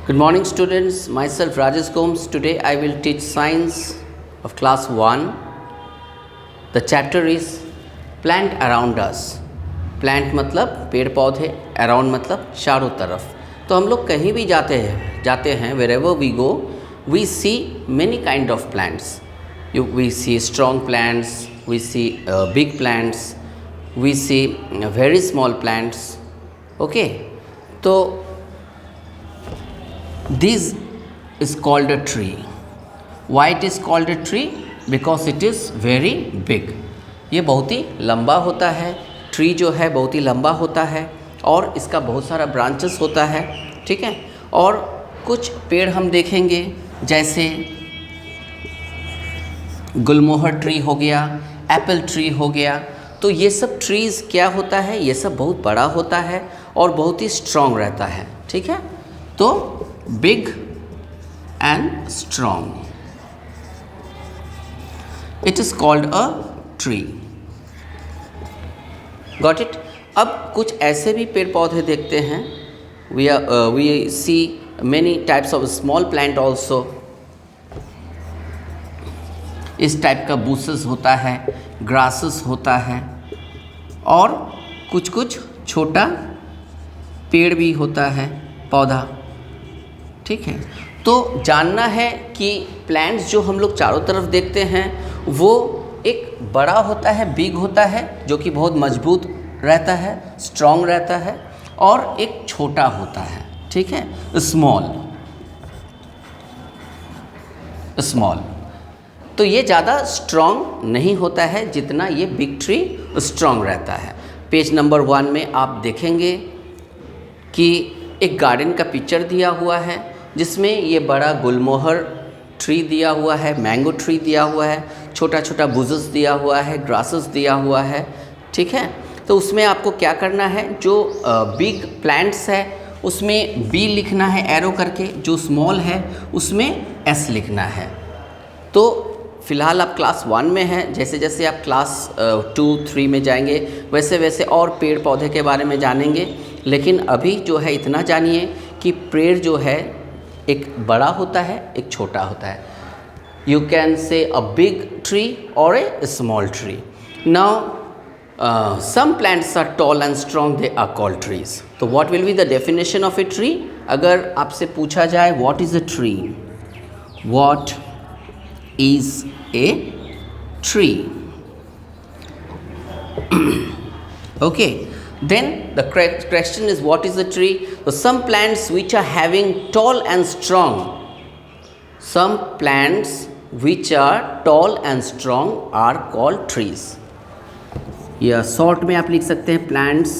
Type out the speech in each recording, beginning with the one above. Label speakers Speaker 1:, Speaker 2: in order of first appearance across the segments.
Speaker 1: Good morning, students. Myself Rajesh Gomes. Today I will teach science of class 1. The chapter is plant around us. Plant मतलब पेड़ पौधे, around मतलब चारों तरफ. तो हम लोग कहीं भी जाते हैं wherever we go, we see many kind of plants. We see strong plants, we see big plants, we see very small plants. Okay, तो this is called a tree. Why it is called a tree? Because it is very big. ये बहुत ही लंबा होता है. Tree जो है बहुत ही लंबा होता है और इसका बहुत सारा ब्रांचेस होता है. ठीक है. और कुछ पेड़ हम देखेंगे जैसे गुलमोहर ट्री हो गया, एप्पल ट्री हो गया. तो ये सब ट्रीज़ क्या होता है, ये सब बहुत बड़ा होता है और बहुत ही स्ट्रॉन्ग रहता है. ठीक है. तो big and strong, it is called a tree. Got it? अब कुछ ऐसे भी पेड़ पौधे देखते हैं. We see many types of small plant also. इस टाइप का bushes होता है, grasses होता है और कुछ कुछ छोटा पेड़ भी होता है, पौधा. ठीक है. तो जानना है कि प्लांट्स जो हम लोग चारों तरफ देखते हैं वो एक बड़ा होता है, बिग होता है, जो कि बहुत मजबूत रहता है, स्ट्रॉन्ग रहता है, और एक छोटा होता है. ठीक है. स्मॉल. तो ये ज़्यादा स्ट्रॉन्ग नहीं होता है जितना ये बिग ट्री स्ट्रॉन्ग रहता है. पेज नंबर 1 में आप देखेंगे कि एक गार्डन का पिक्चर दिया हुआ है जिसमें ये बड़ा गुलमोहर ट्री दिया हुआ है, मैंगो ट्री दिया हुआ है, छोटा छोटा बुशेस दिया हुआ है, ग्रासेस दिया हुआ है. ठीक है. तो उसमें आपको क्या करना है, जो बिग प्लांट्स है उसमें बी लिखना है एरो करके, जो स्मॉल है उसमें एस लिखना है. तो फ़िलहाल आप क्लास 1 में हैं. जैसे जैसे आप क्लास 2, 3 में जाएंगे वैसे वैसे और पेड़ पौधे के बारे में जानेंगे. लेकिन अभी जो है इतना जानिए कि पेड़ जो है एक बड़ा होता है, एक छोटा होता है. You can say a big tree और a small tree. Now some plants are tall and strong, they are called trees. तो what will be the definition of a tree? अगर आपसे पूछा जाए what is a tree, what is a tree, okay, then the question is what is a tree? So some plants which are having tall and strong, some plants which are tall and strong are called trees. या short में आप लिख सकते हैं plants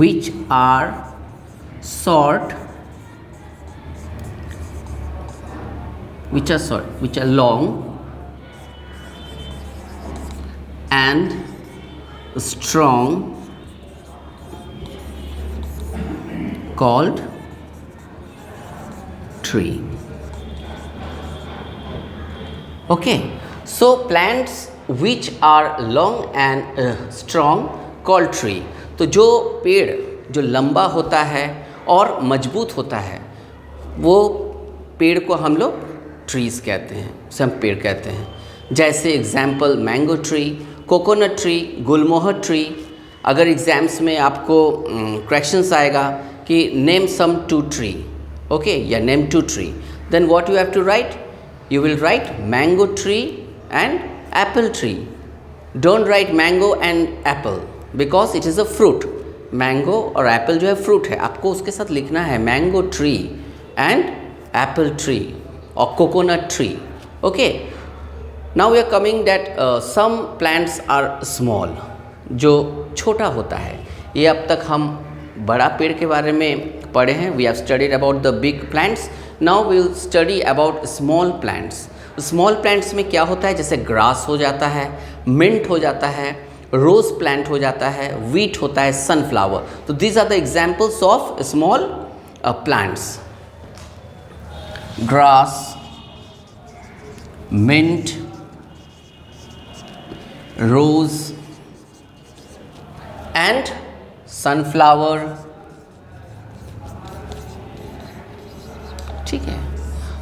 Speaker 1: which are short, which are long and strong, called tree. Okay, so plants which are long and strong called tree. तो जो पेड़ जो लंबा होता है और मजबूत होता है वो पेड़ को हम लोग ट्रीज़ कहते हैं, उसे हम पेड़ कहते हैं. जैसे example mango tree, coconut tree, gulmohar tree. अगर एग्ज़ाम्स में आपको क्वेश्चंस आएगा कि नेम सम 2 ट्री, ओके, या name 2 tree, then what you have to write? You will write mango tree and apple tree. Don't write mango and apple because it is a fruit. Mango और apple जो है fruit है, आपको उसके साथ लिखना है mango tree and apple tree और coconut tree. Okay. Now we are coming that some plants are small, जो छोटा होता है. ये अब तक हम बड़ा पेड़ के बारे में पढ़े हैं. We have studied about the big plants. Now we will study about small plants. Small plants में क्या होता है, जैसे ग्रास हो जाता है, मिंट हो जाता है, रोज प्लांट हो जाता है, वीट होता है, सनफ्लावर. तो these are the examples of small plants. Grass, mint, rose and sunflower, ठीक है।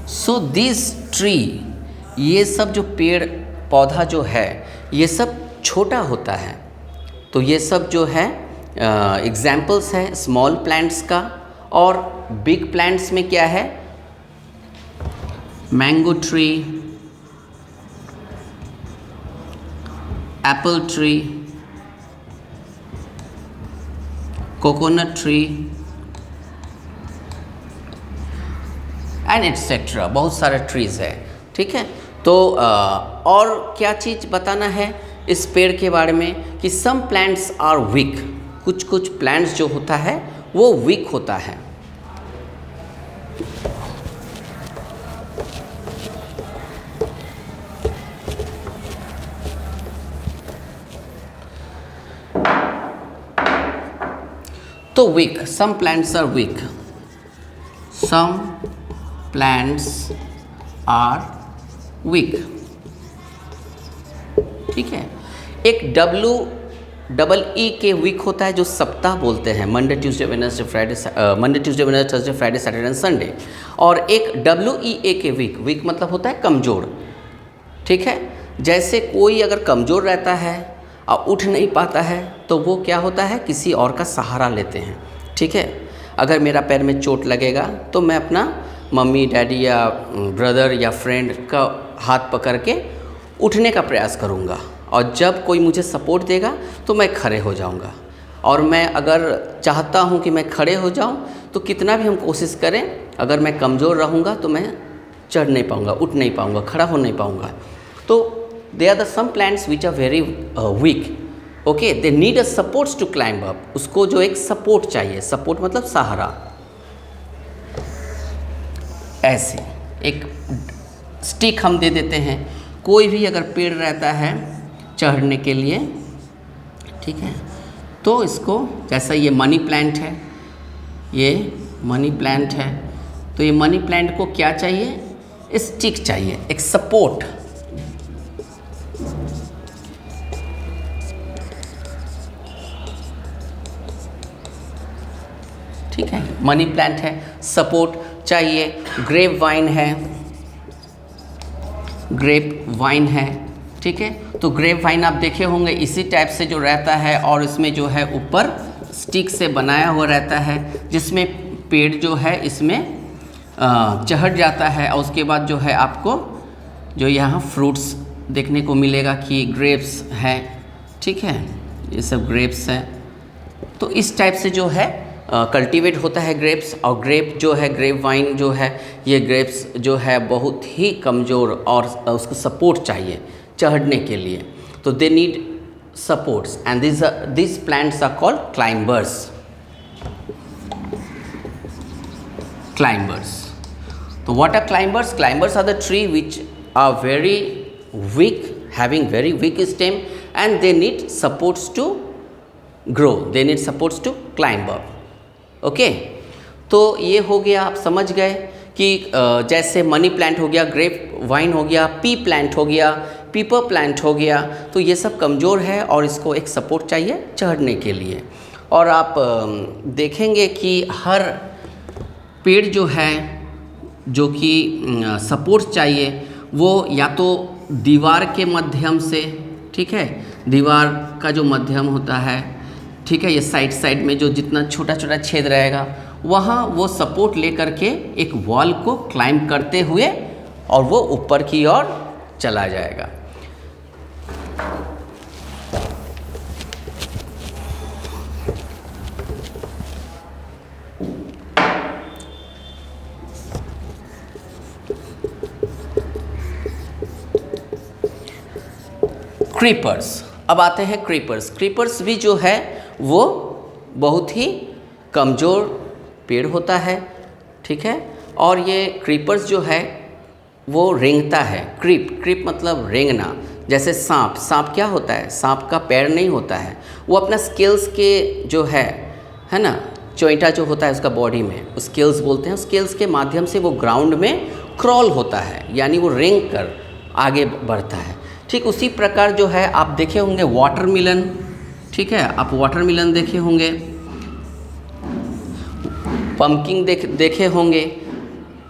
Speaker 1: सो दिस ट्री, ये सब जो पेड़ पौधा जो है ये सब छोटा होता है। तो ये सब जो है एग्जाम्पल्स है स्मॉल प्लांट्स का। और बिग प्लांट्स में क्या है, mango tree, Apple tree, coconut tree and etcetera, बहुत सारे ट्रीज़ है, ठीक है। तो और क्या चीज़ बताना है इस पेड़ के बारे में कि सम प्लांट्स आर वीक, कुछ कुछ प्लांट्स जो होता है वो वीक होता है। तो weak, some plants are weak, some plants are weak, ठीक है। एक डबल ई के वीक होता है जो सप्ताह बोलते हैं, Monday Tuesday Wednesday Friday, Monday Tuesday Wednesday Thursday Friday Saturday and Sunday. और एक WEA के वीक मतलब होता है कमज़ोर, ठीक है। जैसे कोई अगर कमज़ोर रहता है और उठ नहीं पाता है तो वो क्या होता है, किसी और का सहारा लेते हैं, ठीक है। अगर मेरा पैर में चोट लगेगा तो मैं अपना मम्मी डैडी या ब्रदर या फ्रेंड का हाथ पकड़ के उठने का प्रयास करूँगा, और जब कोई मुझे सपोर्ट देगा तो मैं खड़े हो जाऊँगा। और मैं अगर चाहता हूँ कि मैं खड़े हो जाऊँ तो कितना भी हम कोशिश करें, अगर मैं कमज़ोर रहूँगा तो मैं चढ़ नहीं पाऊँगा, उठ नहीं पाऊँगा, खड़ा हो नहीं पाऊँगा। तो they are the some plants which are very weak, okay, they need a supports to climb up. उसको जो एक सपोर्ट चाहिए, सपोर्ट मतलब सहारा। ऐसे एक स्टिक हम दे देते हैं, कोई भी अगर पेड़ रहता है चढ़ने के लिए, ठीक है, तो इसको, जैसा ये मनी प्लांट है, ये मनी प्लांट है, तो ये मनी प्लांट को क्या चाहिए, स्टिक चाहिए, एक सपोर्ट। ठीक है, मनी प्लांट है, सपोर्ट चाहिए। ग्रेप वाइन है, ग्रेप वाइन है, ठीक है। तो ग्रेप वाइन आप देखे होंगे इसी टाइप से जो रहता है, और इसमें जो है ऊपर स्टिक से बनाया हुआ रहता है, जिसमें पेड़ जो है इसमें चढ़ जाता है, और उसके बाद जो है आपको जो यहाँ फ्रूट्स देखने को मिलेगा कि ग्रेप्स हैं, ठीक है, ये सब ग्रेप्स हैं। तो इस टाइप से जो है कल्टीवेट होता है ग्रेप्स। और ग्रेप जो है, ग्रेप वाइन जो है, ये ग्रेप्स जो है बहुत ही कमज़ोर, और उसको सपोर्ट चाहिए चढ़ने के लिए। तो they need supports and this plants are called climbers. Climbers, तो what are climbers? Climbers are the tree which are very weak, having very weak stem, and they need supports to grow. They need supports to climb up. Okay, तो ये हो गया, आप समझ गए कि जैसे मनी प्लांट हो गया, ग्रेप वाइन हो गया, पी प्लांट हो गया, पीपर प्लांट हो गया, तो ये सब कमज़ोर है और इसको एक सपोर्ट चाहिए चढ़ने के लिए। और आप देखेंगे कि हर पेड़ जो है जो कि सपोर्ट चाहिए, वो या तो दीवार के माध्यम से, ठीक है, दीवार का जो माध्यम होता है, ठीक है, ये साइड में जो जितना छोटा छोटा छेद रहेगा, वहाँ वो सपोर्ट लेकर के एक वॉल को क्लाइंब करते हुए और वो ऊपर की ओर चला जाएगा। क्रीपर्स, अब आते हैं क्रीपर्स। क्रीपर्स भी जो है वो बहुत ही कमज़ोर पेड़ होता है, ठीक है, और ये क्रीपर्स जो है वो रेंगता है। क्रीप मतलब रेंगना। जैसे सांप क्या होता है, सांप का पैर नहीं होता है, वो अपना स्केल्स के जो है ना, चोइटा जो होता है उसका बॉडी में, स्केल्स बोलते हैं, स्केल्स के माध्यम से वो ग्राउंड में क्रॉल होता है, यानी वो रेंग कर आगे बढ़ता है। ठीक उसी प्रकार जो है आप देखे होंगे वाटरमेलन, ठीक है, आप वाटरमेलन देखे होंगे, पम्पकिन देखे होंगे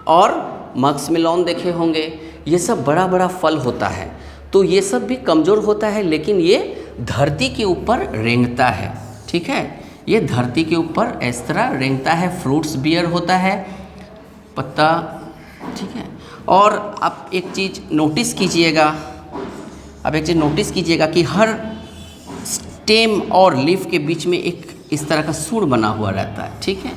Speaker 1: और मस्कमेलन देखे होंगे। ये सब बड़ा बड़ा फल होता है, तो ये सब भी कमज़ोर होता है, लेकिन ये धरती के ऊपर रेंगता है। ठीक है, ये धरती के ऊपर इस तरह रेंगता है। फ्रूट्स बियर होता है, पत्ता। ठीक है, और आप एक चीज़ नोटिस कीजिएगा, कि हर स्टेम और लीफ के बीच में एक इस तरह का सूर बना हुआ रहता है। ठीक है,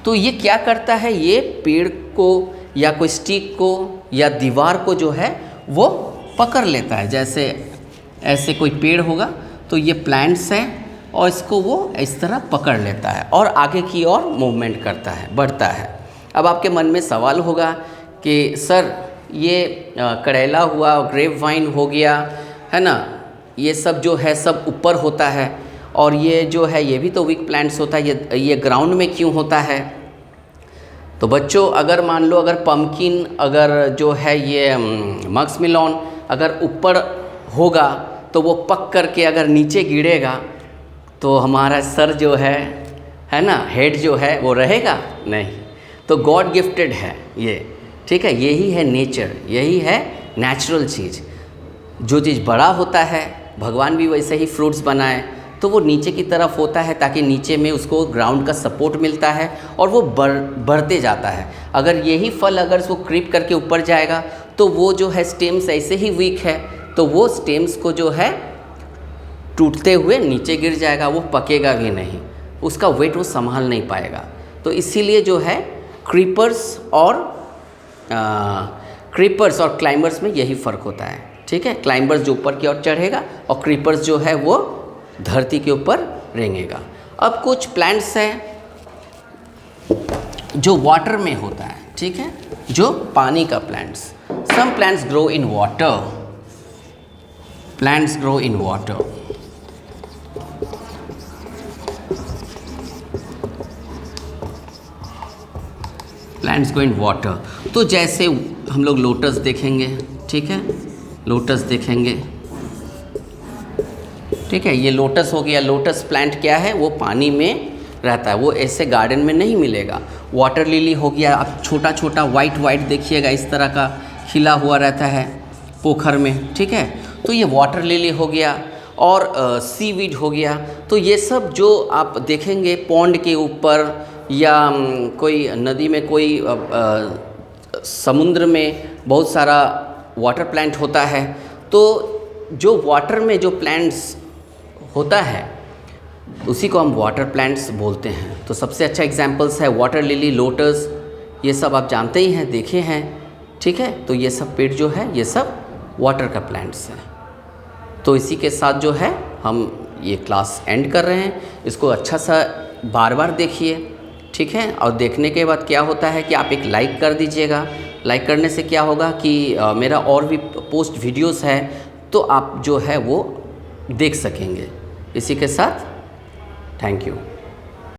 Speaker 1: तो ये क्या करता है, ये पेड़ को या कोई स्टिक को या दीवार को जो है वो पकड़ लेता है। जैसे ऐसे कोई पेड़ होगा तो ये प्लांट्स है और इसको वो इस तरह पकड़ लेता है और आगे की ओर मूवमेंट करता है, बढ़ता है। अब आपके मन में सवाल होगा कि सर ये करेला हुआ, ग्रेप वाइन हो गया, है ना, ये सब जो है सब ऊपर होता है, और ये जो है ये भी तो वीक प्लांट्स होता है, ये ग्राउंड में क्यों होता है? तो बच्चों, अगर मान लो अगर पम्पकिन, अगर जो है ये मस्कमेलन अगर ऊपर होगा तो वो पक करके अगर नीचे गिरेगा तो हमारा सर जो है ना, हेड जो है वो रहेगा नहीं। तो गॉड गिफ्टेड है ये। ठीक है, यही है नेचर, यही है नेचुरल चीज़। जो चीज़ बड़ा होता है, भगवान भी वैसे ही फ्रूट्स बनाए, तो वो नीचे की तरफ होता है ताकि नीचे में उसको ग्राउंड का सपोर्ट मिलता है और वो बढ़ते जाता है। अगर यही फल अगर उसको क्रीप करके ऊपर जाएगा तो वो जो है स्टेम्स ऐसे ही वीक है, तो वो स्टेम्स को जो है टूटते हुए नीचे गिर जाएगा, वो पकेगा भी नहीं, उसका वेट वो संभाल नहीं पाएगा। तो इसीलिए जो है क्रीपर्स और क्लाइंबर्स में यही फ़र्क होता है। ठीक है, क्लाइंबर्स जो ऊपर की ओर चढ़ेगा और क्रीपर्स जो है वो धरती के ऊपर रेंगेगा। अब कुछ प्लांट्स हैं जो वाटर में होता है। ठीक है, जो पानी का plants. Some plants grow in water, plants grow in water. Plants grow in water, तो जैसे हम लोग लोटस देखेंगे। ठीक है, लोटस देखेंगे। ठीक है, ये लोटस हो गया। लोटस प्लांट क्या है, वो पानी में रहता है, वो ऐसे गार्डन में नहीं मिलेगा। वाटर लिली हो गया, आप छोटा छोटा वाइट देखिएगा, इस तरह का खिला हुआ रहता है पोखर में। ठीक है, तो ये वाटर लिली हो गया। और सीवीड हो गया। तो ये सब जो आप देखेंगे पॉन्ड के ऊपर या कोई नदी में, कोई समुद्र में बहुत सारा वाटर प्लांट होता है। तो जो वाटर में जो प्लांट्स होता है उसी को हम वाटर प्लांट्स बोलते हैं। तो सबसे अच्छा एग्जांपल्स है वाटर लिली, लोटस, ये सब आप जानते ही हैं, देखे हैं। ठीक है, तो ये सब पेड़ जो है ये सब वाटर का प्लांट्स हैं। तो इसी के साथ जो है हम ये क्लास एंड कर रहे हैं। इसको अच्छा सा बार बार देखिए। ठीक है, और देखने के बाद क्या होता है कि आप एक लाइक कर दीजिएगा। लाइक करने से क्या होगा कि मेरा और भी पोस्ट वीडियोस है तो आप जो है वो देख सकेंगे। इसी के साथ थैंक यू।